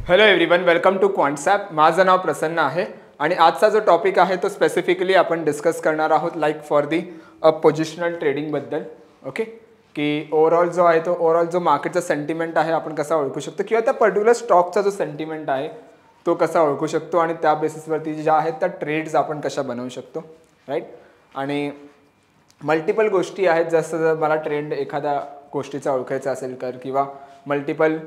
Hello everyone, welcome to Quantsapp. माझं नाव प्रसन्न आहे आणि आजचा जो टॉपिक आहे तो स्पेसिफिकली आपण डिस्कस करणार आहोत लाईक फॉर दी पोझिशनल ट्रेडिंगबद्दल. ओके, की ओव्हरऑल जो आहे तो ओव्हरऑल जो मार्केटचा सेंटिमेंट आहे आपण कसा ओळखू शकतो किंवा त्या पर्टिक्युलर स्टॉकचा जो सेंटिमेंट आहे तो कसा ओळखू शकतो आणि त्या बेसिसवरती ज्या आहेत त्या ट्रेड्स आपण कशा बनवू शकतो, राईट. आणि मल्टिपल गोष्टी आहेत, जसं जर मला ट्रेंड एखाद्या गोष्टीचा ओळखायचा असेल किंवा मल्टिपल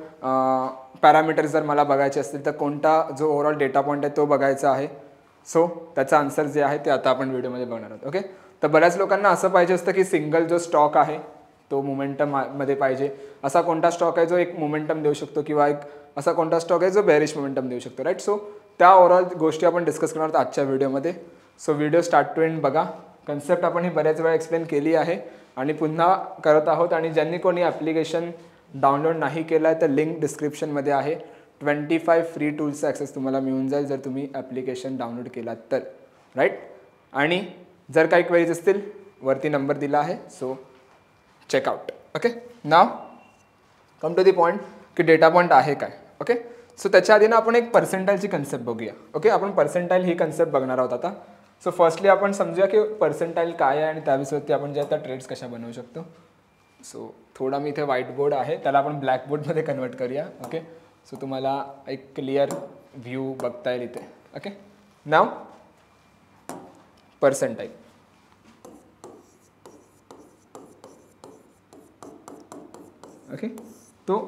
पॅरामीटर्स जर मला बघायचे असतील तर कोणता जो ओव्हरऑल डेटा पॉईंट आहे तो बघायचा आहे. सो त्याचा आन्सर जे आहे ते आता आपण व्हिडिओमध्ये बघणार आहोत. ओके, तर बऱ्याच लोकांना असं पाहिजे असतं की सिंगल जो स्टॉक आहे तो मोमेंटम मध्ये पाहिजे. असा कोणता स्टॉक आहे जो एक मोमेंटम देऊ शकतो किंवा एक असा कोणता स्टॉक आहे जो बेरिश मोमेंटम देऊ शकतो, राईट. सो त्या ओव्हरऑल गोष्टी आपण डिस्कस करणार आहोत आजच्या व्हिडिओमध्ये. So video start to end बघा. कन्सेप्ट आपण ही बऱ्याच वेळा एक्सप्लेन केली आहे आणि पुन्हा करत आहोत. आणि ज्यांनी कोणी ॲप्लिकेशन डाउनलोड नाही केला आहे तर लिंक डिस्क्रिप्शनमध्ये आहे. 25 फ्री टूल्सचा ॲक्सेस तुम्हाला मिळून जाईल जर तुम्ही ॲप्लिकेशन डाउनलोड केलात तर, राईट. आणि जर काही क्वेरीज असतील वरती नंबर दिला आहे, so check out. Okay, now come to the point की डेटा पॉईंट आहे काय. ओके, सो त्याच्या आधी ना आपण एक पर्सेंटाईलची कन्सेप्ट बघूया. ओके, आपण पर्सेंटाईल ही कन्सेप्ट बघणार आहोत आता. सो फर्स्टली आपण समजूया की पर्सेंटाईल काय आहे आणि त्याविषयी आपण जे आता ट्रेड्स कशा बनवू शकतो. सो थोडा मी इथे व्हाईट बोर्ड आहे त्याला आपण ब्लॅक बोर्डमध्ये कन्वर्ट करूया. ओके, सो तुम्हाला एक क्लिअर व्ह्यू बघता येईल इथे. ओके, नाव पर्सेंटाईल. ओके, तो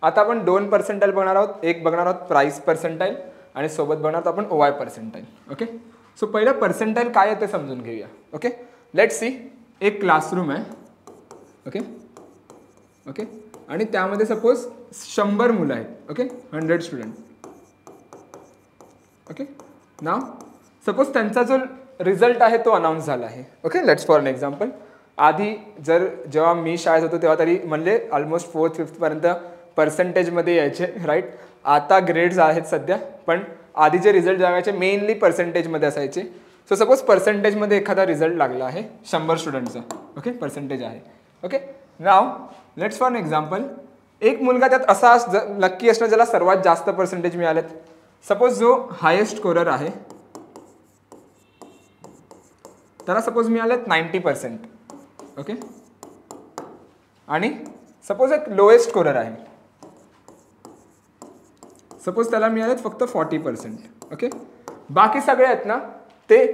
आता आपण दोन पर्सेंटाईल बघणार आहोत. एक बघणार आहोत प्राइस पर्सेंटाईल आणि सोबत बघणार आहोत आपण ओवाय पर्सेंटाईल. ओके, सो पहिलं पर्सेंटाईल काय आहे ते समजून घेऊया. ओके, लेट्स सी एक क्लासरूम आहे. ओके ओके, आणि त्यामध्ये सपोज 100 मुलं आहेत. Okay, 100 student. ओके, नाव सपोज त्यांचा जो रिझल्ट आहे तो अनाऊन्स झाला आहे. Okay, let's for an example. आधी जेव्हा मी शाळेत होतो तेव्हा तरी म्हणले ऑलमोस्ट 4th 5th पर्यंत पर्सेंटेजमध्ये यायचे, राईट. आता ग्रेड्स आहेत सध्या, पण आधी जे रिझल्ट लागायचे मेनली पर्सेंटेजमध्ये असायचे. सो सपोज पर्सेंटेजमध्ये एखादा रिझल्ट लागला आहे 100 स्टुडंटचा. ओके, पर्सेंटेज आहे. Okay, now let's for an example. एक मुलगा त्यात असा लक्की असणार ज्याला सर्वात जास्त पर्सेंटेज मिळालेत. सपोज जो हायेस्ट स्कोरर आहे त्याला सपोज मिळालेत 90%. ओके, आणि सपोज एक लोएस्ट स्कोरर आहे, सपोज त्याला मिळालेत फक्त 40%. ओके, बाकी सगळे आहेत ना ते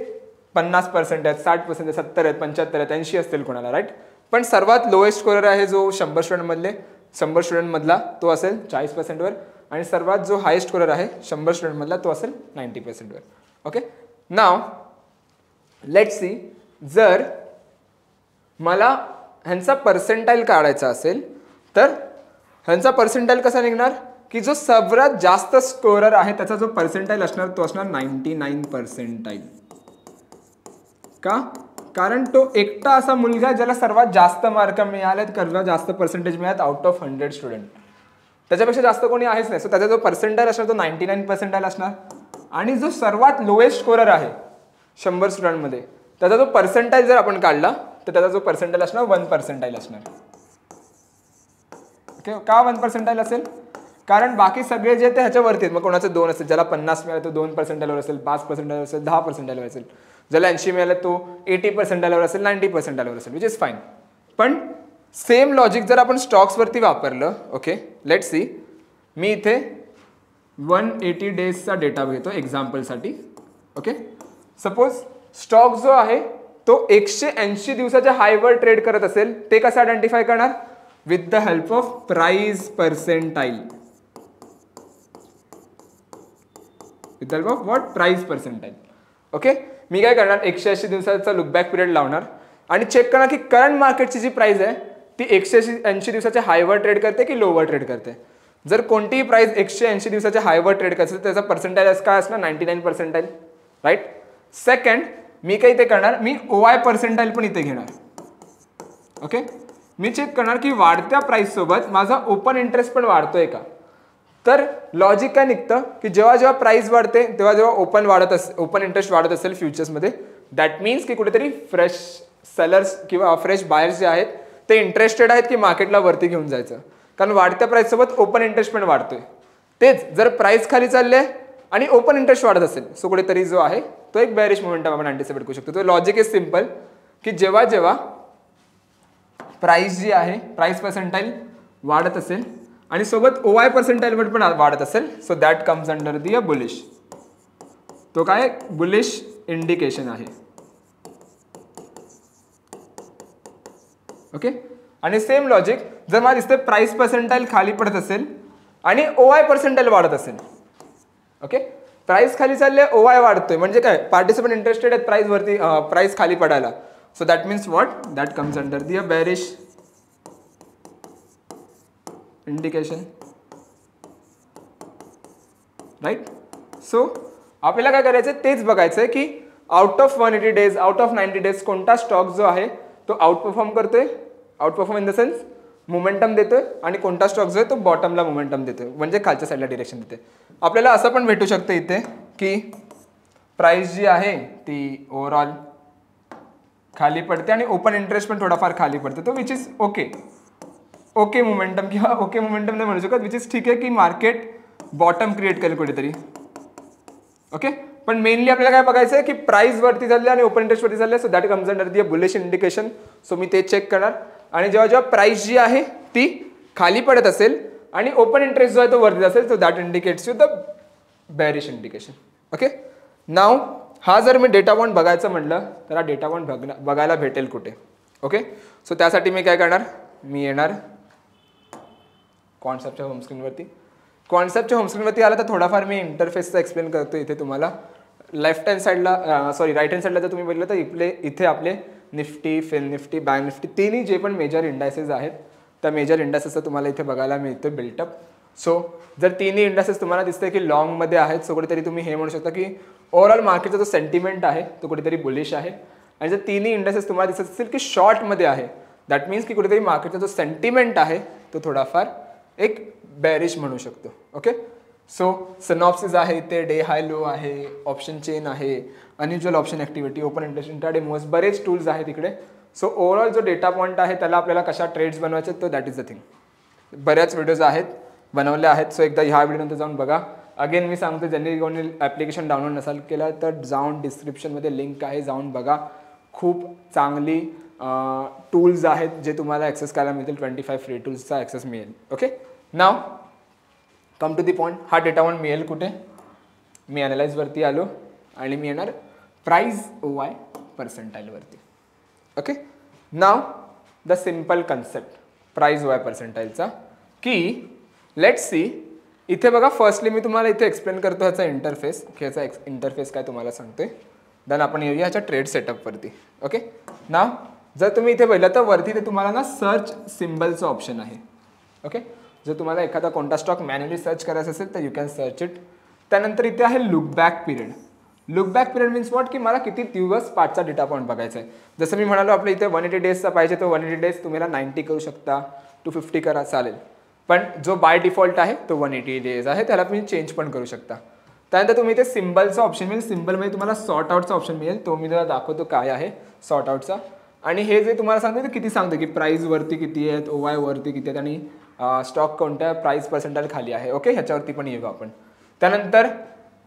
50% आहेत, 60% आहेत, 70 आहेत, 75 आहेत, 80 असतील कोणाला, राईट. पण सर्वात लोएस्ट स्कोरर आहे जो 100 स्टुडंटमधला तो असेल 40%वर आणि सर्वात जो हायेस्ट स्कोरर आहे 100 स्टुडंटमधला तो असेल 90%वर. ओके, नाव लेट्स सी जर मला ह्यांचा पर्सेंटाईल काढायचा असेल तर ह्यांचा पर्सेंटाईल कसा निघणार की जो सर्वात जास्त स्कोरर आहे त्याचा जो पर्सेंटाईल असणार तो असणार 99 पर्सेंटाईल. का? कारण तो एकटा असा मुलगा ज्याला सर्वात जास्त मार्क मिळालेत, सर्वात जास्त पर्सेंटेज मिळालेत आउट ऑफ 100 स्टुडंट. त्याच्यापेक्षा जास्त कोणी आहेच नाही. सो त्याचा जो पर्सेंटाईल असणार तो 99 पर्सेंटाईल असणार. आणि जो सर्वात लोएस्ट स्कोरर आहे 100 स्टुडंटमध्ये त्याचा जो पर्सेंटाईल जर आपण काढला तर त्याचा जो पर्सेंटाईल असणार 1 पर्सेंटाईल असणार. ओके, का 1 पर्सेंटाईल असेल? कारण बाकी सगळे जे ते ह्याच्यावरती आहेत. मग कोणाचे 2 असेल, ज्याला 50 मिळाले तो 2 पर्सेंटाईलवर असेल, 5 पर्सेंटाईलवर असेल, 10 पर्सेंटाईलवर असेल, ज्याला 80 मिळाले तो 80 पर्सेंटाईलवर असेल, 90 पर्सेंटाईलवर असेल, विच इज फाईन. पण सेम लॉजिक जर आपण स्टॉक्सवरती वापरलं, ओके लेट्स सी, मी इथे 180 डेजचा डेटा घेतो एक्झाम्पलसाठी. ओके, सपोज स्टॉक जो आहे तो 180 दिवसाच्या हायवर ट्रेड करत असेल, ते कसं आयडेंटिफाय करणार? With the help of price percentile. With the help of what? Price percentile. Okay, मी काय करणार 180 दिवसाचा लुकबॅक पिरियड लावणार आणि चेक करणार की करंट मार्केटची जी प्राइस आहे ती 180 दिवसाच्या हायवर ट्रेड करते की लोवर ट्रेड करते. जर कोणतीही प्राइस 180 दिवसाच्या हायवर ट्रेड करते त्याचा पर्सेंटाईल काय असणार? 99 पर्सेंटाईल, राईट. सेकंड, मी काय इथे करणार, मी ओवाय पर्सेंटाईल पण इथे घेणार. ओके, मी चेक करणार की वाढत्या प्राइस सोबत माझा ओपन इंटरेस्ट पण वाढतोय का. तर लॉजिक काय निघतं की जेव्हा जेव्हा प्राइस वाढते तेव्हा जेव्हा ओपन इंटरेस्ट वाढत असेल फ्युचर्समध्ये, दॅट मीन्स की कुठेतरी फ्रेश सेलर्स किंवा फ्रेश बायर्स जे आहेत ते इंटरेस्टेड आहेत की मार्केटला वरती घेऊन जायचं. कारण वाढत्या प्राइस सोबत ओपन इंटरेस्ट पण वाढतोय. तेच जर प्राइस खाली चालले आणि ओपन इंटरेस्ट वाढत असेल सो कुठेतरी जो आहे तो एक बेरिश मोमेंटम आपण अँटिसिपेट करू शकतो. तो लॉजिक इज सिम्पल की जेव्हा जेव्हा प्राइस जी आहे प्राइस पर्सेंटाईल वाढत असेल आणि सोबत OI पर्सेंटाईल पण वाढत असेल so that comes under the a bullish. तो काय बुलिश इंडिकेशन आहे. ओके. आणि सेम लॉजिक जर मला दिसतंय प्राइस पर्सेंटाईल खाली पडत असेल आणि OI पर्सेंटाईल वाढत असेल. ओके. प्राइस खाली चालले OI वाढतोय म्हणजे काय पार्टिसिपंट इंटरेस्टेड आहेत प्राइस वरती प्राइस खाली पडायला. So that means what that comes under the a bearish indication. Right. So आपल्याला काय करायचं तेच बघायचं की out of 180 days out of 90 days कोणता स्टॉक जो आहे तो आउट परफॉर्म करतोय. Outperform in the sense momentum देतोय आणि कोणता स्टॉक जो आहे तो बॉटमला मोमेंटम देतोय म्हणजे खालच्या साईडला डिरेक्शन देते. आपल्याला असं पण भेटू शकतं इथे की प्राइस जी आहे ती ओव्हरऑल खाली पडते आणि ओपन इंटरेस्ट पण थोडाफार खाली पडते. तो विच इज ओके मोमेंटम किंवा ओके मोमेंटम नाही म्हणू शकत विच इज ठीक आहे की मार्केट बॉटम क्रिएट करेल कुठेतरी. ओके. पण मेनली आपल्याला काय बघायचं आहे की प्राइस वरती चालले आणि ओपन इंटरेस्ट वरती चालले so that comes under the bullish indication. So मी ते चेक करणार आणि जेव्हा जेव्हा प्राइस जी आहे ती खाली पडत असेल आणि ओपन इंटरेस्ट जो आहे तो वरती असेल so that indicates you the bearish indication. Okay. Now हा जर मी डेटा पॉइंट बघायचं म्हटलं तर हा डेटा पॉइंट बघायला भेटेल कुठे. ओके. सो त्यासाठी मी काय करणार मी येणार कॉन्सेप्टच्या होमस्क्रीनवरती. कॉन्सेप्टच्या होमस्क्रीनवरती आला तर थोडाफार मी इंटरफेसचा एक्सप्लेन करतो इथे तुम्हाला. लेफ्ट हँड साईडला राईट हँड साईडला जर तुम्ही बघितलं तर इथे आपले निफ्टी फिन निफ्टी बँक निफ्टी तिन्ही जे पण मेजर इंडायसेस आहेत त्या मेजर इंडायसेसचं तुम्हाला इथे बघायला मिळतं बिल्टअप. सो जर तिन्ही इंडायसेस तुम्हाला दिसते की लॉंगमध्ये आहेत सो कुठेतरी तुम्ही हे म्हणू शकता की ओव्हरऑल मार्केटचा जो सेंटिमेंट आहे तो कुठेतरी बुलिश आहे. आणि जर तिन्ही इंडायसेस तुम्हाला दिसत असेल की शॉर्टमध्ये आहे दॅट मीन्स की कुठेतरी मार्केटचा जो सेंटिमेंट आहे तो थोडाफार एक बेरिश म्हणू शकतो. ओके. सो सिनॉप्सिस आहे इथे डे हाय लो आहे ऑप्शन चेन आहे unusual option activity open interest intraday moves बरेच टूल्स आहेत इकडे. सो ओव्हरऑल जो डेटा पॉईंट आहे त्याला आपल्याला कशा ट्रेड्स बनवायचे तो दॅट इज द थिंग. बऱ्याच व्हिडिओज आहेत बनवल्या आहेत सो एकदा ह्या व्हिडिओनंतर जाऊन बघा. अगेन मी सांगतो ज्यांनी कोणी ॲप्लिकेशन डाउनलोड नसाल केला तर जाऊन डिस्क्रिप्शनमध्ये लिंक आहे जाऊन बघा. खूप चांगली टूल्स आहेत जे तुम्हाला ॲक्सेस करायला मिळतील 25 फ्री टूल्सचा ॲक्सेस मिळेल. Okay. Now come to the point. हा डेटा पॉईंट मिळेल कुठे मी ॲनालाइजवरती आलो आणि मी येणार प्राइस OI पर्सेंटाईलवरती. Okay. Now the simple concept price OI पर्सेंटाईलचा की लेट्स सी इथे बघा फर्स्टली मी तुम्हाला इथे एक्सप्लेन करतो ह्याचा इंटरफेस की ह्याचा इंटरफेस काय तुम्हाला सांगतोय. देन आपण येऊया ह्याच्या ट्रेड सेटअपवरती. ओके. नाव जर तुम्ही इथे बघितलं तर वरती ते तुम्हाला ना सर्च सिम्बलचं ऑप्शन आहे. ओके. जर तुम्हाला एखादा कोणता स्टॉक मॅन्युअली सर्च करायचा असेल तर यू कॅन सर्च इट. त्यानंतर इथे आहे look back period. Look back period means what की मला किती दिवस पाचचा डेटा पॉईंट बघायचा आहे. जसं मी म्हणालो आपल्या इथे 180 डेजचा पाहिजे तो 180 डेज तुम्हाला 90 करू शकता 250 करा चालेल. पण जो बाय डिफॉल्ट आहे तो 180 डेज आहे त्याला तुम्ही चेंज पण करू शकता. त्यानंतर तुम्ही इथे सिम्बलचा ऑप्शन मिळेल. सिम्बलमध्ये तुम्हाला सॉर्ट आउटचा ऑप्शन मिळेल तो मी तुम्हाला दाखवतो काय आहे सॉर्ट आउटचा. आणि हे जे तुम्हाला सांगतो ते किती सांगतो की प्राइसवरती किती आहेत OI वरती किती आहेत आणि स्टॉक कोणत्या प्राइस पर्सेंटाईल खाली आहे. ओके. ह्याच्यावरती पण येऊ आपण. त्यानंतर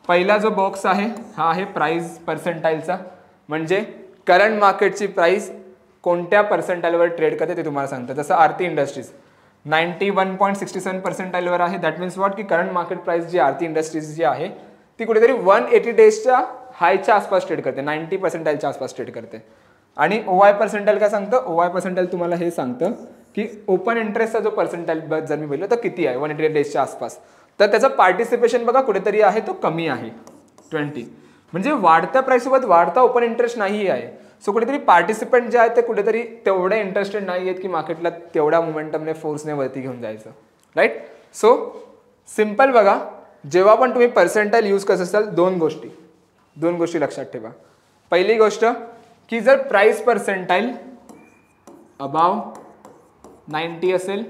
पहिला जो बॉक्स आहे हा आहे प्राइस पर्सेंटाईलचा म्हणजे करंट मार्केटची प्राइस कोणत्या पर्सेंटाईलवर ट्रेड करते ते तुम्हाला सांगतं. जसं आरती इंडस्ट्रीज 91.67 पर्सेंटाईलवर आहे. दॅट मीन्स वॉट की करंट मार्केट प्राइस जी आरती इंडस्ट्रीज जी आहे ती कुठेतरी 180 डेजच्या हायच्या आसपास ट्रेड करते 90 पर्सेंटाईलच्या आसपास ट्रेड करते. आणि OI पर्सेंटाईल काय सांगतं OI पर्सेंटाईल तुम्हाला हे सांगतं की ओपन इंटरेस्टचा जो पर्सेंटाईल जर मी बोललो तर किती आहे 180 डेजच्या आसपास तर त्याचं पार्टिसिपेशन बघा कुठेतरी आहे तो कमी आहे 20 म्हणजे वाढत्या प्राईससोबत वाढता ओपन इंटरेस्ट नाही आहे. सो कुठेतरी पार्टिसिपंट जे आहेत ते कुठेतरी तेवढे इंटरेस्टेड नाही आहेत की मार्केटला तेवढ्या मोमेंटमने फोर्सने वरती घेऊन जायचं. राईट. सो सिम्पल बघा जेव्हा पण तुम्ही पर्सेंटाईल यूज करत असाल दोन गोष्टी लक्षात ठेवा. पहिली गोष्ट की जर प्राइस पर्सेंटाईल अबाव 90 असेल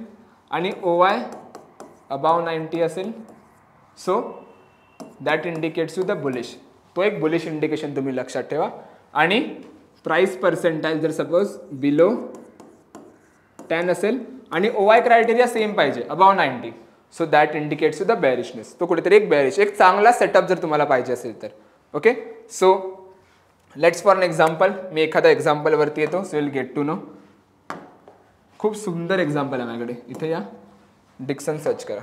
आणि OI अबाव 90 असेल so that indicates you the bullish. तो एक बुलिश इंडिकेशन तुम्ही लक्षात ठेवा. आणि प्राइस पर्सेंटाईल जर सपोज बिलो 10 असेल आणि OI क्रायटेरिया सेम पाहिजे above 90 so that indicates the bearishness. तो कुठेतरी एक बॅरिश, एक चांगला सेटअप जर तुम्हाला पाहिजे असेल तर. Okay, so let's for an example, मी एखाद्या एक्झाम्पलवरती येतो, so will get to know. खूप सुंदर एक्झाम्पल आहे माझ्याकडे. इथे या, डिक्सन सर्च करा.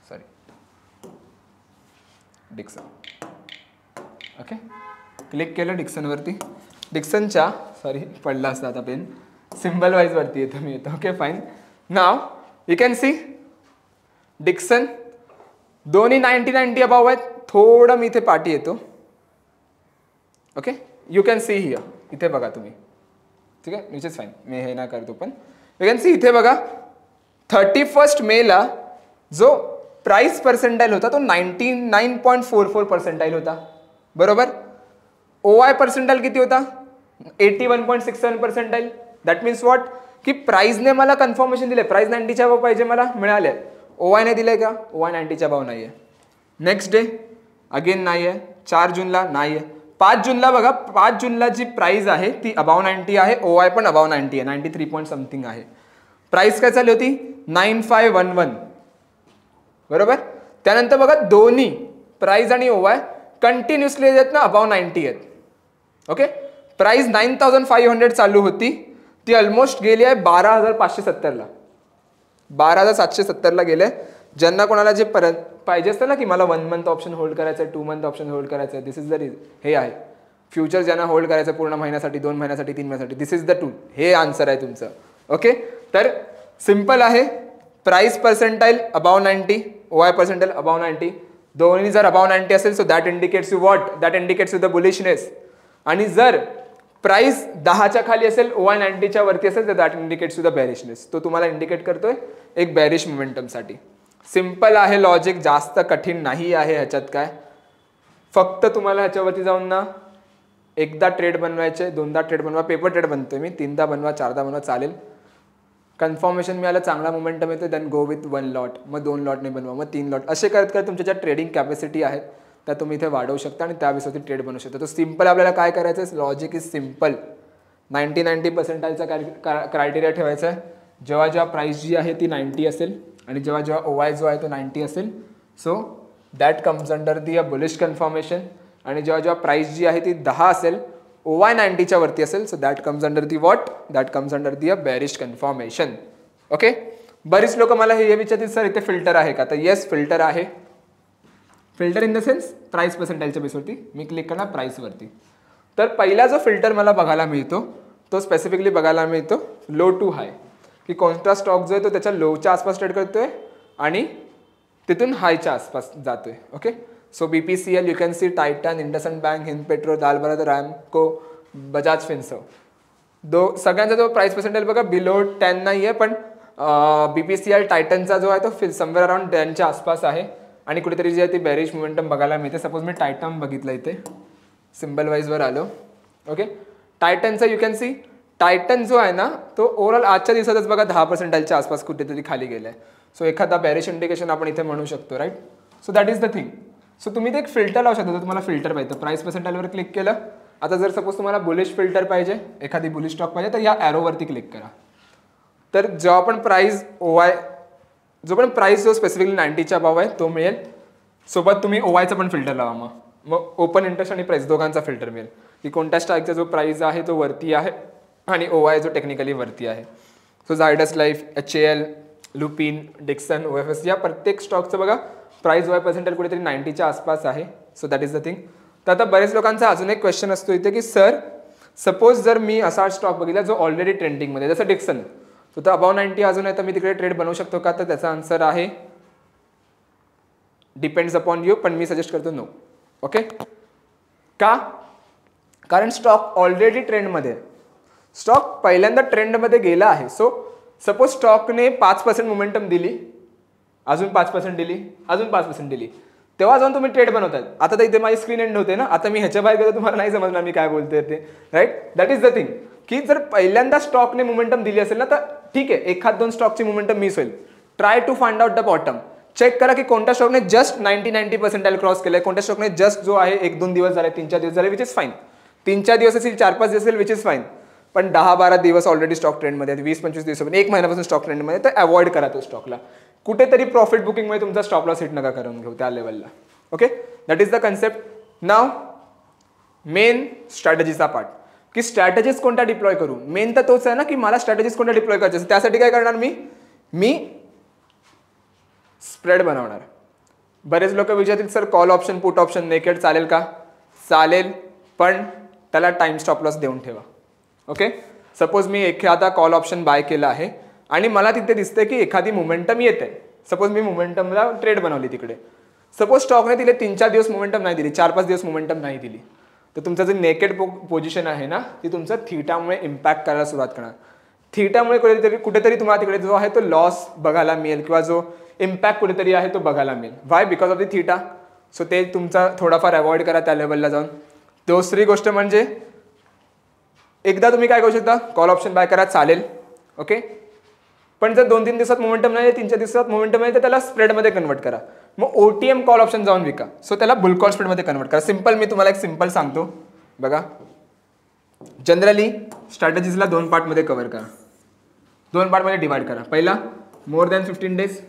Sorry, Dixon. ओके, क्लिक केलं डिक्सनवरती. डिक्सनच्या, सॉरी पडला असता आता पेन, सिम्बल वाईज वरती येतो मी येतो. Okay fine. Now you can see Dixon दोन्ही 90-90 अबाव आहेत. थोडं मी इथे पाठी येतो. Okay, you can see here, इथे बघा तुम्ही. ठीक आहे, विच इज फाईन, मी हे ना करतो पण यू कॅन सी इथे बघा 31 मेला जो प्राइस पर्सेंटाईल होता तो 99.44 पर्सेंटाईल होता. बरोबर. OI पर्सेंटाईल किती होता? 81.67 पर्सेंटाईल. दॅट मीन्स व्हॉट, की प्राइसने मला कन्फर्मेशन दिले, प्राइस 90च्या भाव पाहिजे मला, मिळाले. OI ने दिले का? OI 90च्या भाव नाही आहे. नेक्स्ट डे अगेन नाही आहे. 4 जूनला नाही आहे. 5 जूनला बघा, 5 जूनला जी प्राइस आहे ती अबाव 90 आहे, OI पण अबाव 90 आहे, 93 पॉईंट समथिंग आहे. प्राइस काय चालली होती? 9511. बरोबर. त्यानंतर बघा दोन्ही प्राइस आणि OI कंटिन्युअसली आहेत ना, अबाव 90 आहेत. ओके, प्राइस 9500 चालू होती, ती ऑलमोस्ट गेली आहे 12570ला, 12770ला गेले. ज्यांना कोणाला जे पाहिजे असतं ना, की मला 1 मंथ ऑप्शन होल्ड करायचं आहे, 2 मंथ ऑप्शन होल्ड करायचं आहे, दिस इज द हे आहे फ्युचर. ज्यांना होल्ड करायचं पूर्ण महिन्यासाठी, 2 महिन्यासाठी, 3 महिन्यासाठी, दिस इज द टूल. हे आन्सर आहे तुमचं. ओके, तर सिम्पल आहे. Price percentile above 90, OI percentile above 90. दोन्ही जर अबाव 90 असेल, so that indicates you what, that indicates you the bullishness. आणि जर प्राइस 10च्या खाली असेल, OI 90च्या वरती असेल, तर that indicates you the bearishness. तो तुम्हाला इंडिकेट करतोय एक बॅरिश मोमेंटमसाठी. सिम्पल आहे लॉजिक, जास्त कठीण नाही आहे ह्याच्यात काय. फक्त तुम्हाला ह्याच्यावरती जाऊन ना एकदा ट्रेड बनवायचे, 2दा ट्रेड बनवा. पेपर ट्रेड बनतोय मी, 3दा बनवा, 4दा बनवा, चालेल. कन्फर्मेशन मिळालं, चांगला मोमेंटम येतो, देन गो विथ 1 लॉट, मग 2 लॉटने बनवा, मग 3 लॉट. असे करत करत तुमच्या ज्या ट्रेडिंग कॅपॅसिटी आहेत त्या तुम्ही इथे वाढवू शकता आणि त्यावेळेसवरती ट्रेड बनवू शकता. तो सिम्पल आपल्याला काय करायचं आहे, लॉजिक इज सिम्पल. 90 पर्सेंटाईलचा क्रायटेरिया ठेवायचा आहे. जेव्हा जेव्हा प्राइस जी आहे ती 90 असेल आणि जेव्हा जेव्हा OI जो आहे तो 90 असेल, so that comes under the a bullish confirmation. आणि जेव्हा जेव्हा प्राइस जी आहे ती 10 असेल, OI 90च्या वरती असेल, so that comes under the what, that comes under the a bearish confirmation. Okay, बरीच लोक मला हे विचारतील, सर इथे फिल्टर आहे का? तर येस, फिल्टर आहे. Filter in the sense price पर्सेंटाईलच्या बेसवरती. मी क्लिक करणार प्राइसवरती, तर पहिला जो फिल्टर मला बघायला मिळतो तो स्पेसिफिकली बघायला मिळतो लो टू हाय, की कोणता स्टॉक जो आहे तो त्याच्या लोच्या आसपास ट्रेड करतोय आणि तिथून हायच्या आसपास जातोय. Okay, so BPCL, you can see Titan, IndusInd Bank, Hind Petro, दालबराद, रॅमको, बजाज फिन्सर्व, सगळ्यांचा जो प्राइस पर्सेंटाईल बघा बिलो 10 नाही आहे, पण BPCL टायटनचा जो आहे तो समवेअर अराउंड 10च्या आसपास आहे. आणि कुठेतरी जे आहे ती बॅरिश मोमेंटम बघायला मिळते. सपोज मी टायटन बघितलं, इथे सिम्बल वाईजवर आलो. ओके, टायटनचा यू कॅन सी टायटन जो आहे ना तो ओव्हरऑल आजच्या दिवसातच बघा 10% आसपास कुठेतरी खाली गेलाय. सो एखादा बॅरिश इंडिकेशन आपण इथे म्हणू शकतो, right. So that is the thing. सो तुम्ही ते एक फिल्टर लावू शकता. जर तुम्हाला फिल्टर पाहिजे प्राइस पर्सेंटाईलवर क्लिक केलं. आता जर सपोज तुम्हाला बुलिश फिल्टर पाहिजे, एखादी बुलिश स्टॉक पाहिजे, तर या ॲरोवरती क्लिक करा. तर जेव्हा पण प्राइस OI जो पण प्राइस जो स्पेसिफिकली 90च्या अबाव आहे तो मिळेल. सोबत तुम्ही OIचा पण फिल्टर लावा. मग ओपन इंटरेस्ट आणि प्राइस दोघांचा फिल्टर मिळेल, की कोणत्या स्टॉकचा जो प्राइस आहे तो वरती आहे आणि OI जो टेक्निकली वरती आहे. So Zydus life, HAL, Lupin, Dixon, OFS या प्रत्येक स्टॉकचं बघा प्राइस OI पर्सेंटाईल कुठेतरी 90च्या आसपास आहे. So that is the thing. तर आता बरेच लोकांचा अजून एक क्वेश्चन असतो इथे, की सर सपोज जर मी असा स्टॉक बघितला जो ऑलरेडी ट्रेंडिंगमध्ये, जसं डिक्सन, तो अबाव 90 अजून आहे, तर मी तिकडे ट्रेड बनवू शकतो का? तर त्याचा आन्सर आहे डिपेंड्स अपॉन यू, पण मी सजेस्ट करतो नो. ओके, का? कारण स्टॉक ऑलरेडी ट्रेंडमध्ये, स्टॉक पहिल्यांदा ट्रेंडमध्ये गेला आहे. सो सपोज स्टॉकने 5% मोमेंटम दिली, अजून 5% दिली, अजून 5% दिली, तेव्हा जाऊन तुम्ही ट्रेड बनवतात. आता तर इथे माझी स्क्रीन एंड होते ना, आता मी ह्याच्या बाहेर गेलो तुम्हाला नाही समजणार मी काय बोलतोय ते, right. That is the thing, की जर पहिल्यांदा स्टॉकने मोमेंटम दिली असेल ना, तर ठीक आहे, 1-2 स्टॉकची मोमेंटम मिस होईल. Try to find out the bottom. Check करा की कोणत्या स्टॉकने जस्ट 90% क्रॉस केलंय, कोणत्या स्टॉकने जस्ट जो आहे 1-2 दिवस झाले, 3-4 दिवस झाले, विच इज फाईन. 3-4 दिवस असेल, 4-5 दिवस असेल, विच इज फाईन. पण 10-12 दिवस ऑलरेडी स्टॉक ट्रेंडमध्ये आहेत, 20-25 दिवसापासून 1 महिन्यापासून स्टॉक ट्रेंडमध्ये, तर अवॉइड करा तो स्टॉकला. कुठेतरी प्रॉफिट बुकिंगमध्ये तुमचा स्टॉप लॉस हिट नका करून घेऊ त्या लेवलला. Okay, that is the concept. Now main स्ट्रॅटेजीचा पार्ट, की स्ट्रॅटेजीज कोणत्या डिप्लॉय करू. मेन तर तोच आहे ना, की मला स्ट्रॅटेजीज कोणत्या डिप्लॉय करायचे. त्यासाठी काय करणार मी स्प्रेड बनवणार. बरेच लोक विचारतील sir call option put option naked चालेल का. चालेल, पण त्याला टाइम स्टॉप लॉस देऊन ठेवा. ओके, सपोज मी एखादा कॉल ऑप्शन बाय केला आहे आणि मला तिथे दिसते की एखादी मोमेंटम येते. सपोज मी मोमेंटमला ट्रेड बनवली तिकडे. सपोज स्टॉकने दिले 3-4 दिवस मोमेंटम नाही दिली, 4-5 दिवस मोमेंटम नाही दिली, तर तुमचं जे नेकेड पोझिशन आहे ना ती तुमचं थीटामुळे इम्पॅक्ट करायला सुरुवात करणार. थीटामुळे कुठेतरी तुम्हाला तिकडे जो आहे तो लॉस बघायला मिळेल किंवा जो इम्पॅक्ट कुठेतरी आहे तो बघायला मिळेल. Y? Because of the theta. So ते तुमचा थोडाफार अवॉइड करा त्या लेवलला जाऊन. दुसरी गोष्ट म्हणजे एकदा तुम्ही काय करू शकता, कॉल ऑप्शन बाय करा, चालेल. ओके, पण जर 2-3 दिवसात मोमेंटम नाही, 3-4 दिवसात मोमेंटम नाही, तर त्याला स्प्रेडमध्ये कन्वर्ट करा. मग OTM कॉल ऑप्शन जाऊन विका. सो त्याला बुल कॉल स्प्रेडमध्ये कन्वर्ट करा. सिंपल, मी तुम्हाला एक सिंपल सांगतो बघा. जनरली स्ट्रॅटेजीजला 2 पार्टमध्ये कव्हर करा, 2 पार्टमध्ये डिवाइड करा. पहिला more than 15 days,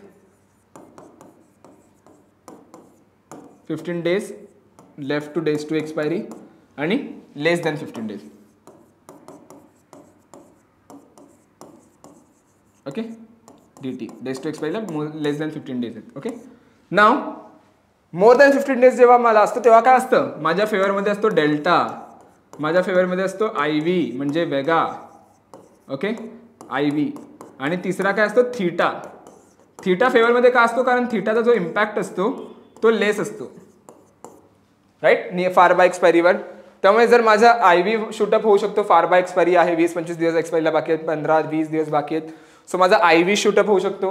15 days left to days to expiry, आणि less than 15 days. Okay, DT days to एक्सपायरीला लेस दॅन 15 डेज आहेत. Okay, now more than 15 days जेव्हा मला असतं तेव्हा काय असतं, माझ्या फेवरमध्ये असतो डेल्टा, माझ्या फेवरमध्ये असतो IV म्हणजे वेगा. Okay, IV. आणि तिसरा काय असतो थीटा. थीटा फेवरमध्ये का असतो, कारण थीटाचा जो इम्पॅक्ट असतो तो लेस असतो, राईट, फार बाय एक्सपायरीवर. त्यामुळे जर माझा IV शूटअप होऊ शकतो, फार बाय एक्सपायरी आहे, 20-25 दिवस एक्सपायरीला बाकी आहेत, 15-20 दिवस बाकी आहेत, सो माझा IV शूटअप होऊ शकतो.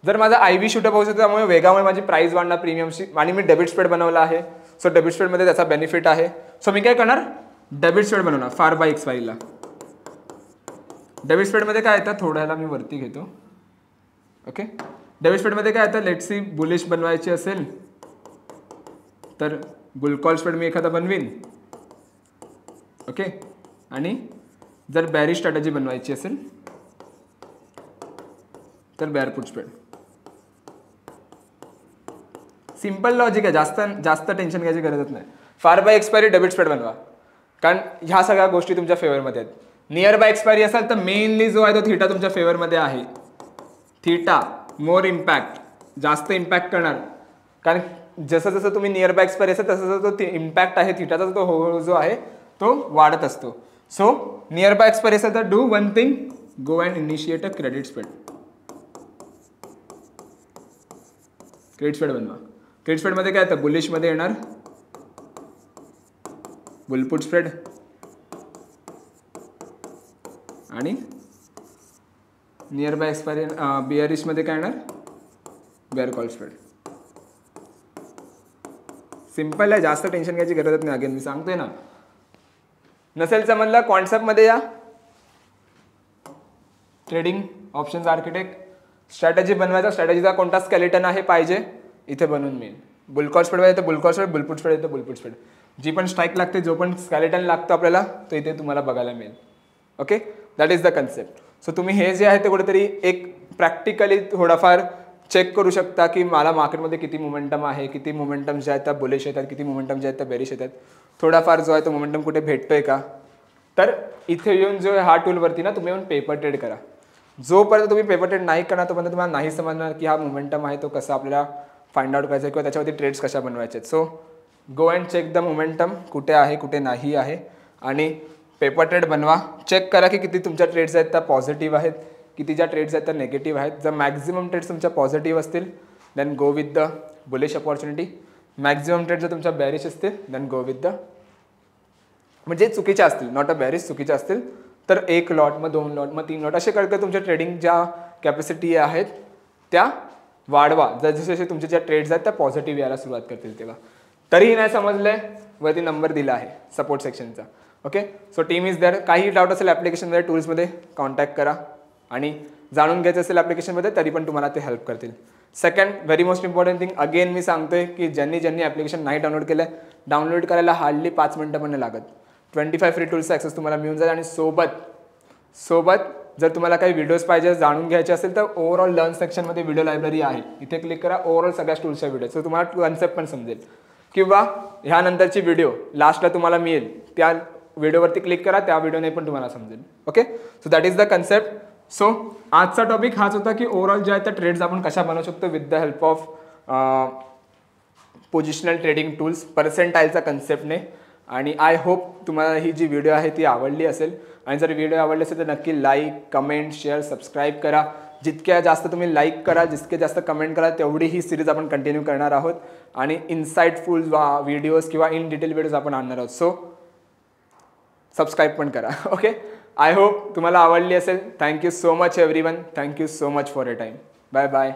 जर माझा IV शूटअप होऊ शकतो त्यामुळे वेगामुळे माझी प्राइस वाढणार प्रीमियमची, आणि मी डेबिट स्प्रेड बनवला आहे. सो डेबिट स्प्रेडमध्ये त्याचा बेनिफिट आहे. सो मी काय करणार, डेबिट स्प्रेड बनवणार फार बाय एक्सपायरीला. डेबिट स्प्रेडमध्ये काय येतं, थोड्याला मी वरती घेतो. ओके, डेबिट स्प्रेडमध्ये काय येतं, लेट्स सी बुलिश बनवायची असेल तर बुल कॉल स्प्रेड मी एखादा बनवीन. ओके, आणि जर बॅरिश स्ट्रॅटेजी बनवायची असेल तर bear put spread. Simple logic आहे, जास्त टेन्शन घ्यायची गरजच नाही. फार बाय एक्सपायरी डेबिट स्प्रेड बनवा, कारण ह्या सगळ्या गोष्टी तुमच्या फेवरमध्ये आहेत. नियर बाय एक्सपायरी असेल तर मेनली जो आहे तो थीटा तुमच्या फेवरमध्ये आहे. थीटा मोर इम्पॅक्ट, जास्त इम्पॅक्ट करणार, कारण जसं जसं तुम्ही नियर बाय एक्सपायरी असेल तसं तसं तो इम्पॅक्ट आहे थीटाचा तो जो आहे तो वाढत असतो. सो नियर बाय एक्सपायरी असेल तर do one thing, go and initiate a credit spread. Credit spread बनवा. क्रेडिट स्प्रेडमध्ये काय येतं, बुलिशमध्ये येणार बुलपुट स्प्रेड, आणि नियर बाय एक्सपायरी बिअरिशमध्ये काय येणार, बेअर कॉल स्प्रेड. सिंपल आहे, जास्त टेन्शन घ्यायची गरजच नाही. अगेन मी सांगतोय ना, नसेल समजला कॉन्सेप्टमध्ये या. ट्रेडिंग ऑप्शन्स आर्किटेक्ट, स्ट्रॅटेजी बनवायचा, स्ट्रॅटेजीचा कोणता स्केलेटन आहे पाहिजे इथे बनवून मिळेल. बुलकॉल स्प्रेड येतं बुलकॉल स्प्रेड, बुलपुट स्प्रेड येतं बुलपुट स्प्रेड. जी पण स्ट्राईक लागते, जो पण स्केलेटन लागतो आपल्याला तो इथे तुम्हाला बघायला मिळेल. Okay, that is the concept. So तुम्ही हे जे आहे ते कुठेतरी एक प्रॅक्टिकली थोडाफार चेक करू शकता की मला मार्केटमध्ये किती मोमेंटम आहे, किती मोमेंटम जे आहेत त्या बुलिश येतात, किती मोमेंटम जे आहेत त्या बेरिश येतात, थोडाफार जो आहे तो मोमेंटम कुठे भेटतोय का. तर इथे येऊन जो हा टूलवरती ना तुम्ही येऊन पेपर ट्रेड करा. जोपर्यंत तुम्ही पेपर ट्रेड नाही करणार तोपर्यंत तुम्हाला नाही समजणार की हा मोमेंटम आहे तो कसा आपल्याला फाइंड आउट करायचा किंवा त्याच्यावरती ट्रेड्स कशा बनवायचे. So go and check the momentum, कुठे आहे कुठे नाही आहे, आणि पेपर ट्रेड बनवा. चेक करा की किती तुमच्या ट्रेड्स आहेत त्या पॉझिटिव्ह आहेत, किती ज्या ट्रेड्स आहेत त्या नेगेटिव्ह आहेत. जर मॅक्झिमम ट्रेड्स तुमच्या पॉझिटिव्ह असतील then go with the bullish opportunity. Maximum trade जर तुमच्या बॅरिश असतील देन गो विथ द, म्हणजे चुकीच्या असतील, नॉट अ बॅरिश, चुकीच्या असतील तर 1 लॉट, मग 2 लॉट, मग 3 लॉट, असे करता तुमच्या ट्रेडिंग ज्या कॅपॅसिटी आहेत त्या वाढवा. जसे जसे तुमचे ज्या ट्रेड्स आहेत त्या पॉझिटिव्ह यायला सुरुवात करतील तेव्हा. तरीही नाही समजलंय, वरती नंबर दिला आहे सपोर्ट सेक्शनचा. Okay, so team is there. काही डाऊट असेल ॲप्लिकेशनमध्ये, टूल्समध्ये कॉन्टॅक्ट करा, आणि जाणून घ्यायचं असेल ॲप्लिकेशनमध्ये तरी पण तुम्हाला ते हेल्प करतील. Second very most important thing, again मी सांगतोय की ज्यांनी ॲप्लिकेशन नाही डाउनलोड केलं आहे, डाउनलोड करायला हार्डली 5 मिनिटं पण नाही लागत. 25 फ्री टूल्सचा ॲक्सेस तुम्हाला मिळून जाईल, आणि सोबत सोबत जर तुम्हाला काही व्हिडिओज पाहिजे जाणून घ्यायचे असेल तर ओव्हरऑल लर्न सेक्शनमध्ये व्हिडिओ लायब्ररी आहे, इथे क्लिक करा, ओव्हरऑल सगळ्या टूल्सच्या व्हिडिओ, सो तुम्हाला कन्सेप्ट पण समजेल. किंवा ह्यानंतरची व्हिडिओ लास्टला तुम्हाला मिळेल त्या व्हिडिओवरती क्लिक करा, त्या व्हिडिओने पण तुम्हाला समजेल. Okay, so that is the concept. So आजचा टॉपिक हाच होता की ओव्हरऑल जे आहे त्या ट्रेड्स आपण कशा बनवू शकतो with the help of positional trading tools पर्सेंटाईलचा कन्सेप्टने. आणि आय होप तुम्हाला ही जी व्हिडिओ आहे ती आवडली असेल. आणि जर व्हिडिओ आवडली असेल तर नक्की लाईक, कमेंट, शेअर, सबस्क्राईब करा. जितक्या जास्त तुम्ही लाईक करा, जितके जास्त कमेंट करा, तेवढी ही सिरीज आपण कंटिन्यू करणार आहोत आणि इन्साइटफुल व्हिडिओज किंवा इन डिटेल व्हिडिओज आपण आणणार आहोत. सो सबस्क्राईब पण करा. ओके, आय होप तुम्हाला आवडली असेल. Thank you so much everyone. Thank you so much for your time. Bye bye.